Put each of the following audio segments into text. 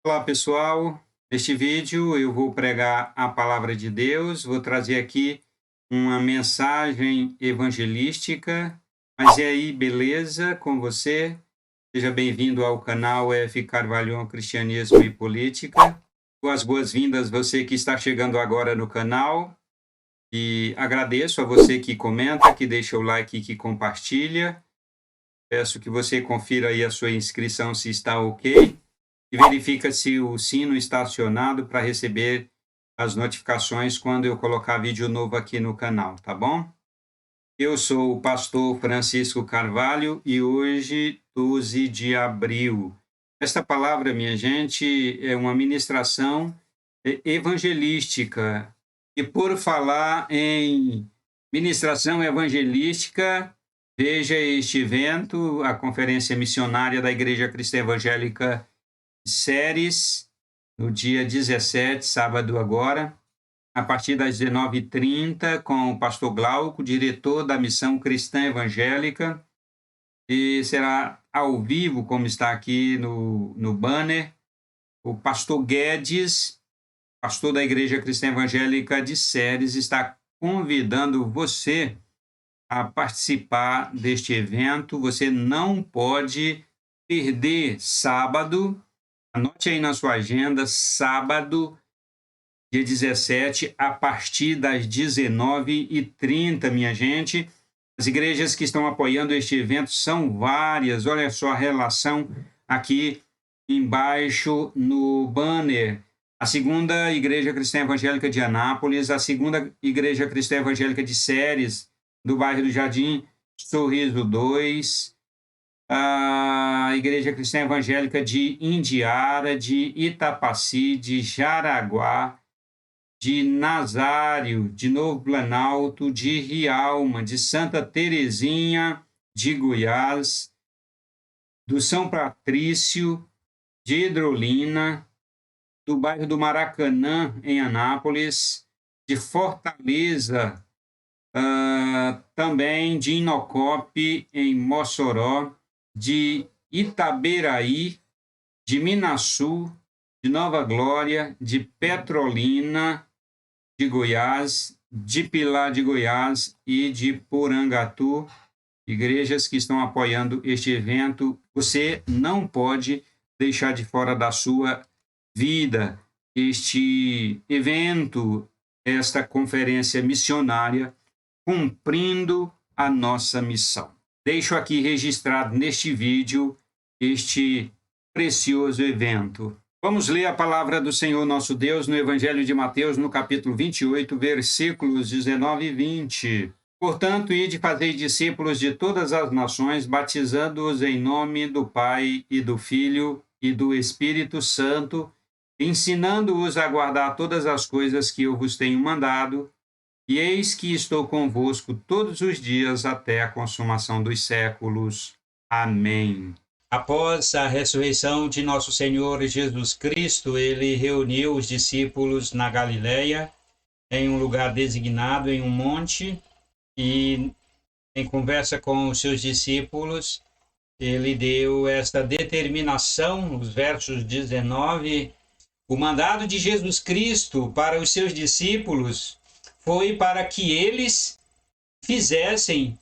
Olá, pessoal. Neste vídeo eu vou pregar a palavra de Deus, vou trazer aqui uma mensagem evangelística. Mas e aí, beleza com você? Seja bem-vindo ao canal F. Carvalho Cristianismo e Política. Dou as boas-vindas você que está chegando agora no canal e agradeço a você que comenta, que deixa o like e que compartilha. Peço que você confira aí a sua inscrição se está ok. E verifica se o sino está acionado para receber as notificações quando eu colocar vídeo novo aqui no canal, tá bom? Eu sou o pastor Francisco Carvalho e hoje, 12 de abril. Esta palavra, minha gente, é uma ministração evangelística. E por falar em ministração evangelística, veja este evento, a Conferência Missionária da Igreja Cristã Evangélica Séries, no dia 17, sábado agora, a partir das 19h30, com o pastor Glauco, diretor da Missão Cristã Evangélica, e será ao vivo, como está aqui no banner, o pastor Guedes, pastor da Igreja Cristã Evangélica de Séries, está convidando você a participar deste evento. Você não pode perder sábado. Anote aí na sua agenda, sábado, dia 17, a partir das 19h30, minha gente. As igrejas que estão apoiando este evento são várias. Olha só a relação aqui embaixo no banner. A segunda Igreja Cristã Evangélica de Anápolis, a segunda Igreja Cristã Evangélica de Séries, do bairro do Jardim Sorriso 2, a Igreja Cristã Evangélica de Indiara, de Itapaci, de Jaraguá, de Nazário, de Novo Planalto, de Rialma, de Santa Terezinha, de Goiás, do São Patrício, de Hidrolina, do bairro do Maracanã, em Anápolis, de Fortaleza, também de Inocope, em Mossoró, de Itaberaí, de Minasul, de Nova Glória, de Petrolina, de Goiás, de Pilar de Goiás e de Porangatu, igrejas que estão apoiando este evento. Você não pode deixar de fora da sua vida este evento, esta conferência missionária, cumprindo a nossa missão. Deixo aqui registrado neste vídeo este precioso evento. Vamos ler a palavra do Senhor nosso Deus no Evangelho de Mateus, no capítulo 28, versículos 19 e 20. Portanto, ide fazei discípulos de todas as nações, batizando-os em nome do Pai e do Filho e do Espírito Santo, ensinando-os a guardar todas as coisas que eu vos tenho mandado, e eis que estou convosco todos os dias até a consumação dos séculos. Amém. Após a ressurreição de nosso Senhor Jesus Cristo, ele reuniu os discípulos na Galileia, em um lugar designado, em um monte, e em conversa com os seus discípulos, ele deu esta determinação, nos versos 19, o mandado de Jesus Cristo para os seus discípulos foi para que eles fizessem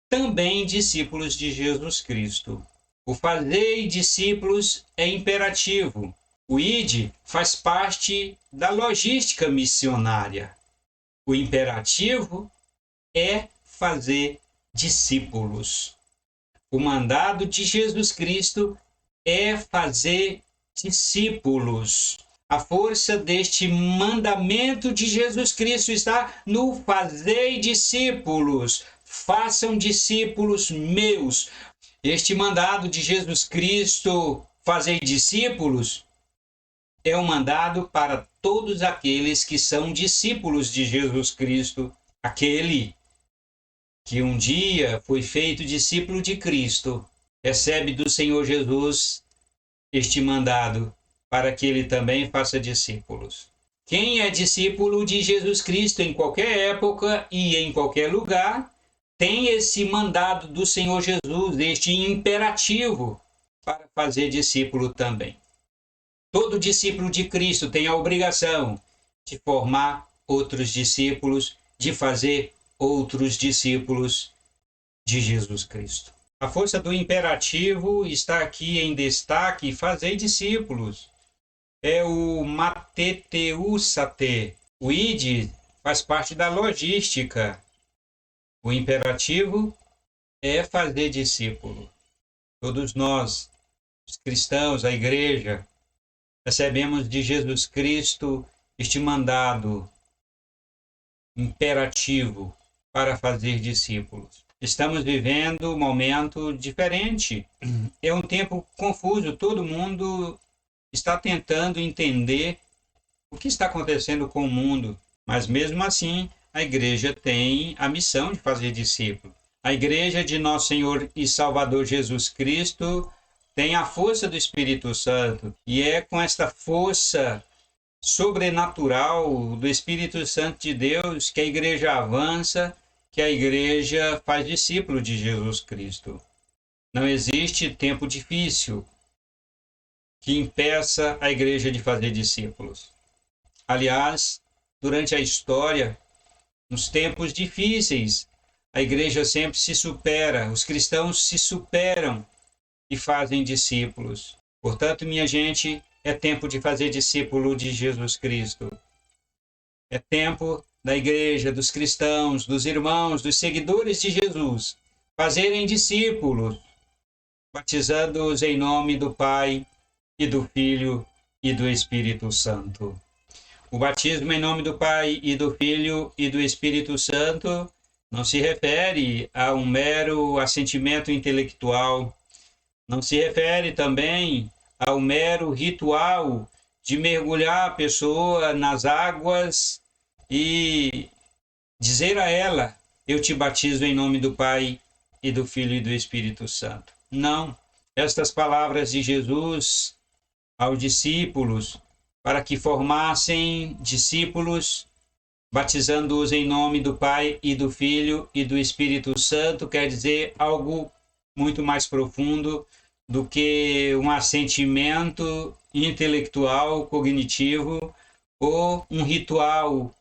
também discípulos de Jesus Cristo. O fazei discípulos é imperativo. O ide faz parte da logística missionária. O imperativo é fazer discípulos. O mandado de Jesus Cristo é fazer discípulos. A força deste mandamento de Jesus Cristo está no fazei discípulos. Façam discípulos meus. Este mandado de Jesus Cristo, fazei discípulos, é um mandado para todos aqueles que são discípulos de Jesus Cristo. Aquele que um dia foi feito discípulo de Cristo, recebe do Senhor Jesus este mandado para que ele também faça discípulos. Quem é discípulo de Jesus Cristo em qualquer época e em qualquer lugar, tem esse mandado do Senhor Jesus, este imperativo para fazer discípulo também. Todo discípulo de Cristo tem a obrigação de formar outros discípulos, de fazer outros discípulos de Jesus Cristo. A força do imperativo está aqui em destaque: fazer discípulos. É o mateteussate. O id faz parte da logística. O imperativo é fazer discípulo. Todos nós, os cristãos, a igreja, recebemos de Jesus Cristo este mandado imperativo para fazer discípulos. Estamos vivendo um momento diferente. É um tempo confuso. Todo mundo está tentando entender o que está acontecendo com o mundo. Mas mesmo assim, a igreja tem a missão de fazer discípulos. A igreja de nosso Senhor e Salvador Jesus Cristo tem a força do Espírito Santo. E é com esta força sobrenatural do Espírito Santo de Deus que a igreja avança, que a igreja faz discípulo de Jesus Cristo. Não existe tempo difícil que impeça a igreja de fazer discípulos. Aliás, durante a história, nos tempos difíceis, a igreja sempre se supera, os cristãos se superam e fazem discípulos. Portanto, minha gente, é tempo de fazer discípulo de Jesus Cristo. É tempo da igreja, dos cristãos, dos irmãos, dos seguidores de Jesus, fazerem discípulos, batizando-os em nome do Pai e do Filho e do Espírito Santo. O batismo em nome do Pai e do Filho e do Espírito Santo não se refere a um mero assentimento intelectual, não se refere também ao mero ritual de mergulhar a pessoa nas águas e dizer a ela: eu te batizo em nome do Pai e do Filho e do Espírito Santo. Não. Estas palavras de Jesus aos discípulos, para que formassem discípulos, batizando-os em nome do Pai e do Filho e do Espírito Santo, quer dizer algo muito mais profundo do que um assentimento intelectual, cognitivo, ou um ritual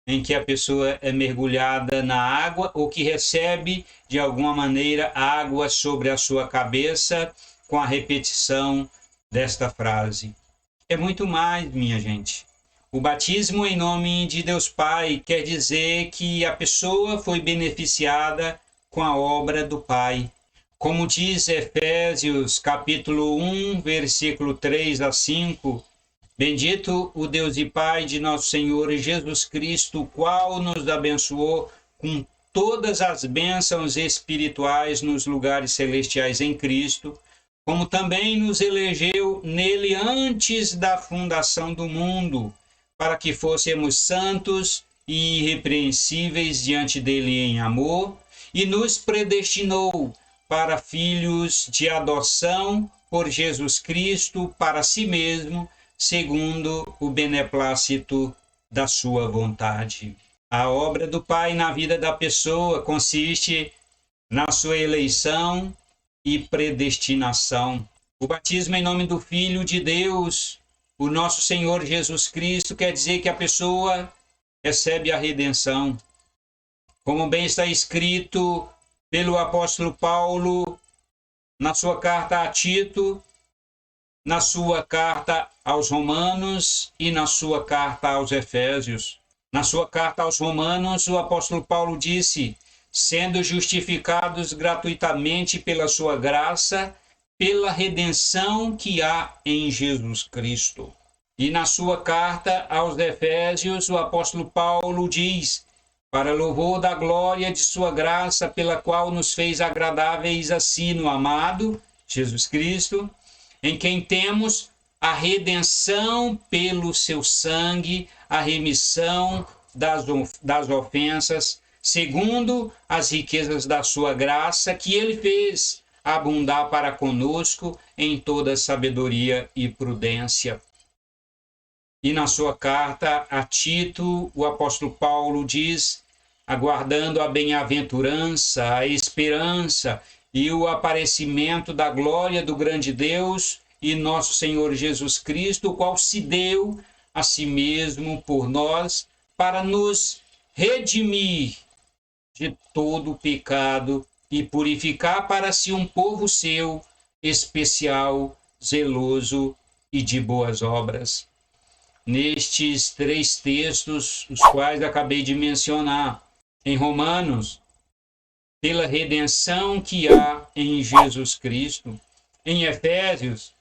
em que a pessoa é mergulhada na água ou que recebe, de alguma maneira, água sobre a sua cabeça com a repetição desta frase. É muito mais, minha gente. O batismo em nome de Deus Pai quer dizer que a pessoa foi beneficiada com a obra do Pai. Como diz Efésios capítulo 1, versículo 3 a 5, bendito o Deus e Pai de nosso Senhor Jesus Cristo, o qual nos abençoou com todas as bênçãos espirituais nos lugares celestiais em Cristo, como também nos elegeu nele antes da fundação do mundo, para que fôssemos santos e irrepreensíveis diante dele em amor, e nos predestinou para filhos de adoção por Jesus Cristo para si mesmo, segundo o beneplácito da sua vontade. A obra do Pai na vida da pessoa consiste na sua eleição e predestinação. O batismo em nome do Filho de Deus, o nosso Senhor Jesus Cristo, quer dizer que a pessoa recebe a redenção. Como bem está escrito pelo apóstolo Paulo na sua carta a Tito, na sua carta aos Romanos e na sua carta aos Efésios. Na sua carta aos Romanos, o apóstolo Paulo disse: sendo justificados gratuitamente pela sua graça, pela redenção que há em Jesus Cristo. E na sua carta aos Efésios, o apóstolo Paulo diz: para louvor da glória de sua graça, pela qual nos fez agradáveis assim no amado, Jesus Cristo, em quem temos a redenção pelo seu sangue, a remissão das ofensas, segundo as riquezas da sua graça, que ele fez abundar para conosco em toda sabedoria e prudência. E na sua carta a Tito, o apóstolo Paulo diz: aguardando a bem-aventurança, a esperança e o aparecimento da glória do grande Deus e nosso Senhor Jesus Cristo, o qual se deu a si mesmo por nós para nos redimir de todo o pecado e purificar para si um povo seu, especial, zeloso e de boas obras. Nestes 3 textos, os quais acabei de mencionar, em Romanos, pela redenção que há em Jesus Cristo, em Efésios,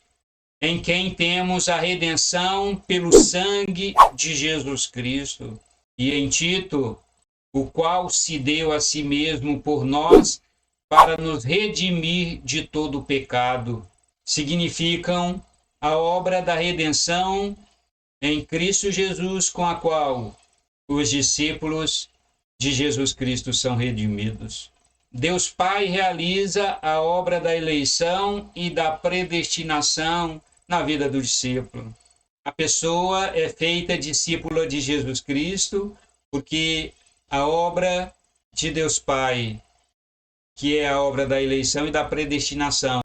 em quem temos a redenção pelo sangue de Jesus Cristo, e em Tito, o qual se deu a si mesmo por nós para nos redimir de todo o pecado, significam a obra da redenção em Cristo Jesus, com a qual os discípulos de Jesus Cristo são redimidos. Deus Pai realiza a obra da eleição e da predestinação na vida do discípulo. A pessoa é feita discípula de Jesus Cristo porque a obra de Deus Pai, que é a obra da eleição e da predestinação,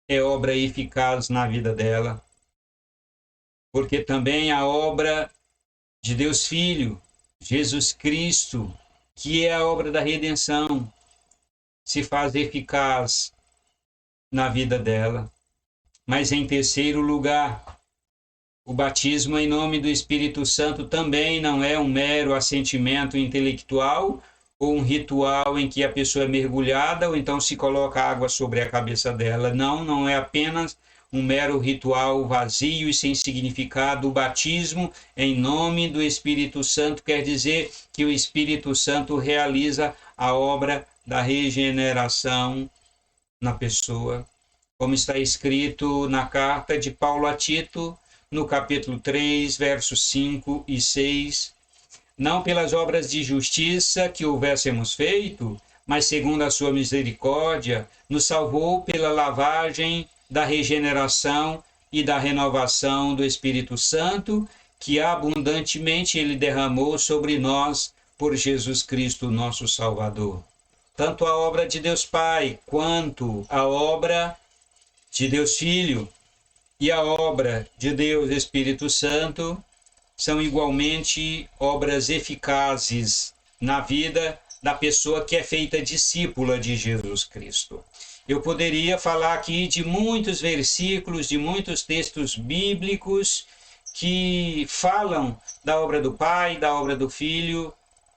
é obra eficaz na vida dela. Porque também a obra de Deus Filho, Jesus Cristo, que é a obra da redenção, se faz eficaz na vida dela. Mas em terceiro lugar, o batismo em nome do Espírito Santo também não é um mero assentimento intelectual ou um ritual em que a pessoa é mergulhada ou então se coloca água sobre a cabeça dela. Não é apenas um mero ritual vazio e sem significado. O batismo em nome do Espírito Santo quer dizer que o Espírito Santo realiza a obra da regeneração na pessoa, como está escrito na carta de Paulo a Tito, no capítulo 3, versos 5 e 6. Não pelas obras de justiça que houvéssemos feito, mas segundo a sua misericórdia, nos salvou pela lavagem da regeneração e da renovação do Espírito Santo, que abundantemente ele derramou sobre nós por Jesus Cristo, nosso Salvador. Tanto a obra de Deus Pai, quanto a obra de Deus Filho e a obra de Deus Espírito Santo são igualmente obras eficazes na vida da pessoa que é feita discípula de Jesus Cristo. Eu poderia falar aqui de muitos versículos, de muitos textos bíblicos que falam da obra do Pai, da obra do Filho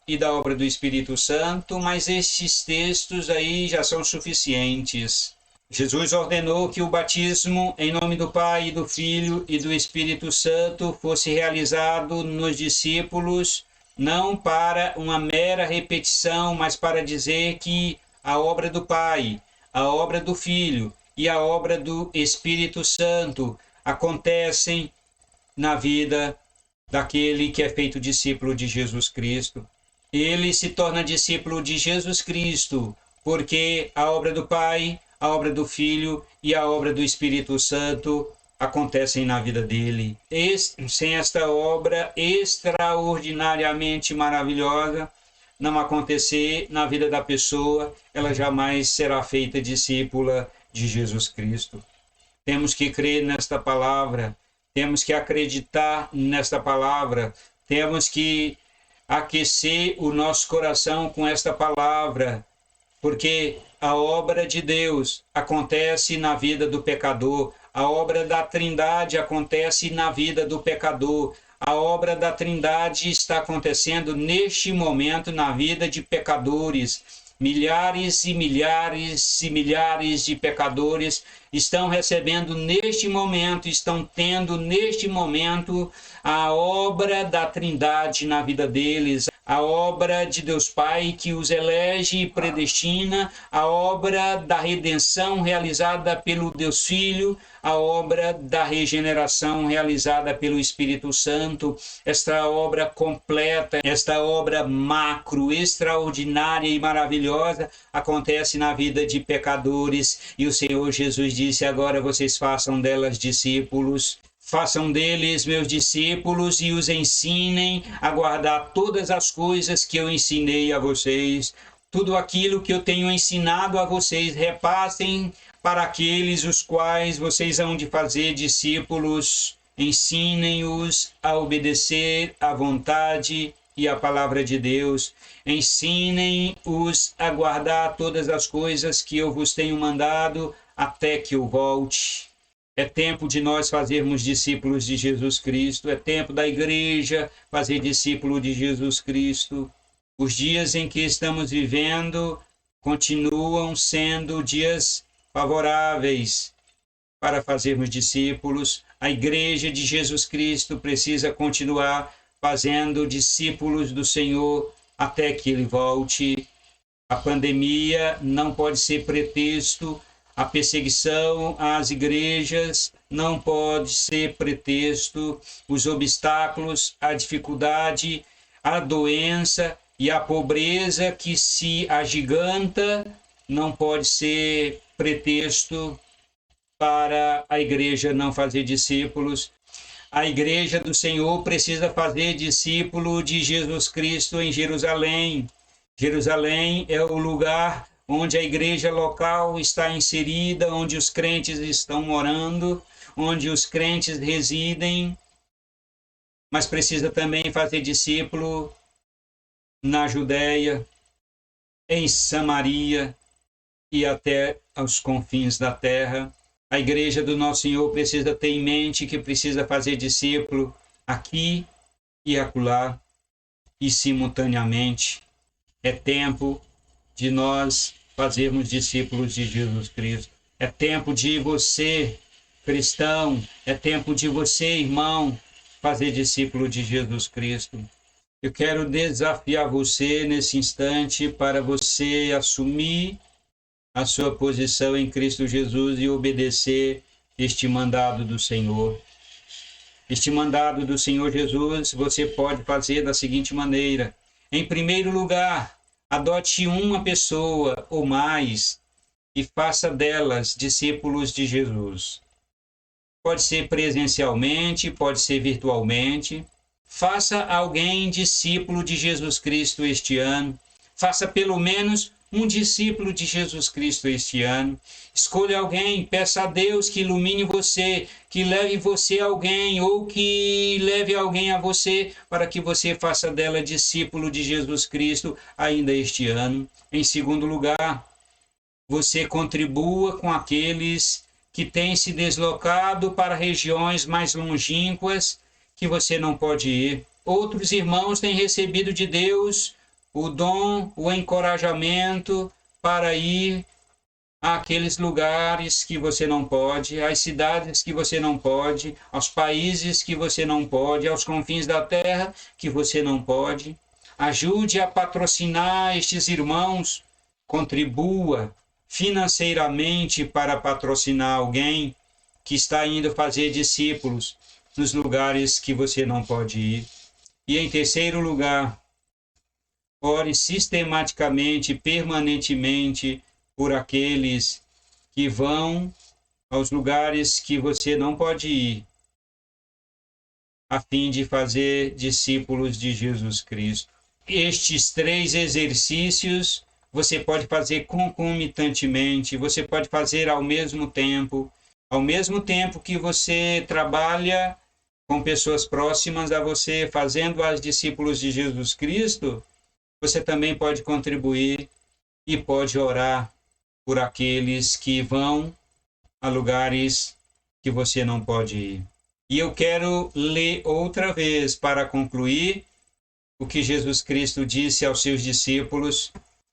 e da obra do Espírito Santo, mas estes textos aí já são suficientes. Jesus ordenou que o batismo em nome do Pai, do Filho e do Espírito Santo fosse realizado nos discípulos, não para uma mera repetição, mas para dizer que a obra do Pai, a obra do Filho e a obra do Espírito Santo acontecem na vida daquele que é feito discípulo de Jesus Cristo. Ele se torna discípulo de Jesus Cristo porque a obra do Pai, a obra do Filho e a obra do Espírito Santo acontecem na vida dele. Sem esta obra extraordinariamente maravilhosa não acontecer na vida da pessoa, ela jamais será feita discípula de Jesus Cristo. Temos que crer nesta palavra, temos que acreditar nesta palavra, temos que aquecer o nosso coração com esta palavra, porque a obra de Deus acontece na vida do pecador, a obra da Trindade acontece na vida do pecador, a obra da Trindade está acontecendo neste momento na vida de pecadores. Milhares e milhares e milhares de pecadores estão recebendo neste momento, estão tendo neste momento a obra da Trindade na vida deles, a obra de Deus Pai que os elege e predestina, a obra da redenção realizada pelo Deus Filho, a obra da regeneração realizada pelo Espírito Santo, esta obra completa, esta obra macro, extraordinária e maravilhosa acontece na vida de pecadores, e o Senhor Jesus disse: agora vocês façam delas discípulos. Façam deles meus discípulos e os ensinem a guardar todas as coisas que eu ensinei a vocês. Tudo aquilo que eu tenho ensinado a vocês, repassem para aqueles os quais vocês hão de fazer discípulos, ensinem-os a obedecer à vontade e à palavra de Deus. Ensinem-os a guardar todas as coisas que eu vos tenho mandado até que eu volte. É tempo de nós fazermos discípulos de Jesus Cristo. É tempo da igreja fazer discípulo de Jesus Cristo. Os dias em que estamos vivendo continuam sendo dias favoráveis para fazermos discípulos. A igreja de Jesus Cristo precisa continuar fazendo discípulos do Senhor até que Ele volte. A pandemia não pode ser pretexto, a perseguição às igrejas não pode ser pretexto, os obstáculos, a dificuldade, a doença e a pobreza que se agiganta não pode ser pretexto para a igreja não fazer discípulos. A igreja do Senhor precisa fazer discípulo de Jesus Cristo em Jerusalém. Jerusalém é o lugar onde a igreja local está inserida, onde os crentes estão morando, onde os crentes residem, mas precisa também fazer discípulo na Judéia, em Samaria e até aos confins da terra. A igreja do Nosso Senhor precisa ter em mente que precisa fazer discípulo aqui e acolá e simultaneamente. É tempo de nós fazermos discípulos de Jesus Cristo. É tempo de você, cristão, é tempo de você, irmão, fazer discípulo de Jesus Cristo. Eu quero desafiar você nesse instante para você assumir a sua posição em Cristo Jesus e obedecer este mandado do Senhor. Este mandado do Senhor Jesus você pode fazer da seguinte maneira. Em primeiro lugar, adote uma pessoa ou mais e faça delas discípulos de Jesus. Pode ser presencialmente, pode ser virtualmente. Faça alguém discípulo de Jesus Cristo este ano. Faça pelo menos um discípulo de Jesus Cristo este ano. Escolha alguém, peça a Deus que ilumine você, que leve você a alguém ou que leve alguém a você para que você faça dela discípulo de Jesus Cristo ainda este ano. Em segundo lugar, você contribua com aqueles que têm se deslocado para regiões mais longínquas que você não pode ir. Outros irmãos têm recebido de Deus o dom, o encorajamento para ir àqueles lugares que você não pode, às cidades que você não pode, aos países que você não pode, aos confins da terra que você não pode. Ajude a patrocinar estes irmãos, contribua financeiramente para patrocinar alguém que está indo fazer discípulos nos lugares que você não pode ir. E em terceiro lugar, ore sistematicamente, permanentemente por aqueles que vão aos lugares que você não pode ir, a fim de fazer discípulos de Jesus Cristo. Estes 3 exercícios você pode fazer concomitantemente, você pode fazer ao mesmo tempo que você trabalha com pessoas próximas a você, fazendo-as discípulos de Jesus Cristo. Você também pode contribuir e pode orar por aqueles que vão a lugares que você não pode ir. E eu quero ler outra vez para concluir o que Jesus Cristo disse aos seus discípulos.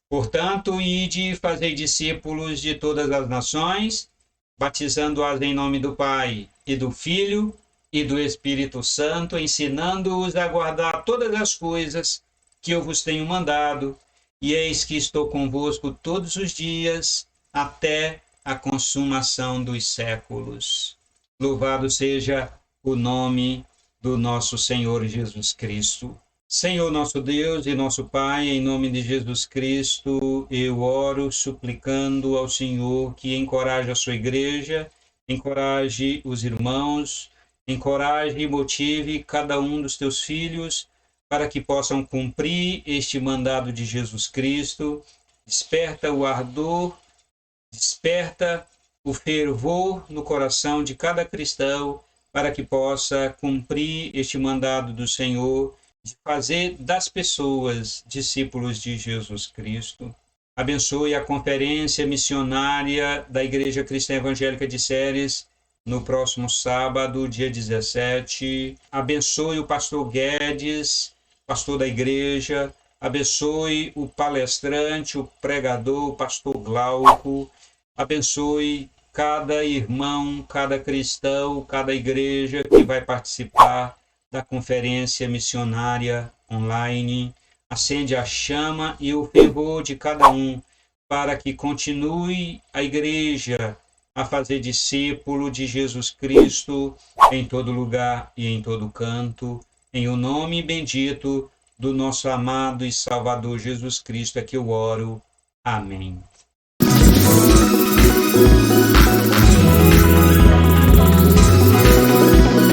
Portanto, ide e fazei discípulos de todas as nações, batizando-as em nome do Pai e do Filho e do Espírito Santo, ensinando-os a guardar todas as coisas que eu vos tenho mandado, e eis que estou convosco todos os dias, até a consumação dos séculos. Louvado seja o nome do nosso Senhor Jesus Cristo. Senhor nosso Deus e nosso Pai, em nome de Jesus Cristo, eu oro suplicando ao Senhor que encoraje a sua igreja, encoraje os irmãos, encoraje e motive cada um dos teus filhos para que possam cumprir este mandado de Jesus Cristo. Desperta o ardor, desperta o fervor no coração de cada cristão para que possa cumprir este mandado do Senhor de fazer das pessoas discípulos de Jesus Cristo. Abençoe a conferência missionária da Igreja Cristã Evangélica de Séries no próximo sábado, dia 17. Abençoe o pastor Guedes, pastor da igreja. Abençoe o palestrante, o pregador, o pastor Glauco. Abençoe cada irmão, cada cristão, cada igreja que vai participar da conferência missionária online. Acende a chama e o fervor de cada um para que continue a igreja a fazer discípulo de Jesus Cristo em todo lugar e em todo canto, em o nome bendito do nosso amado e Salvador Jesus Cristo é que eu oro. Amém.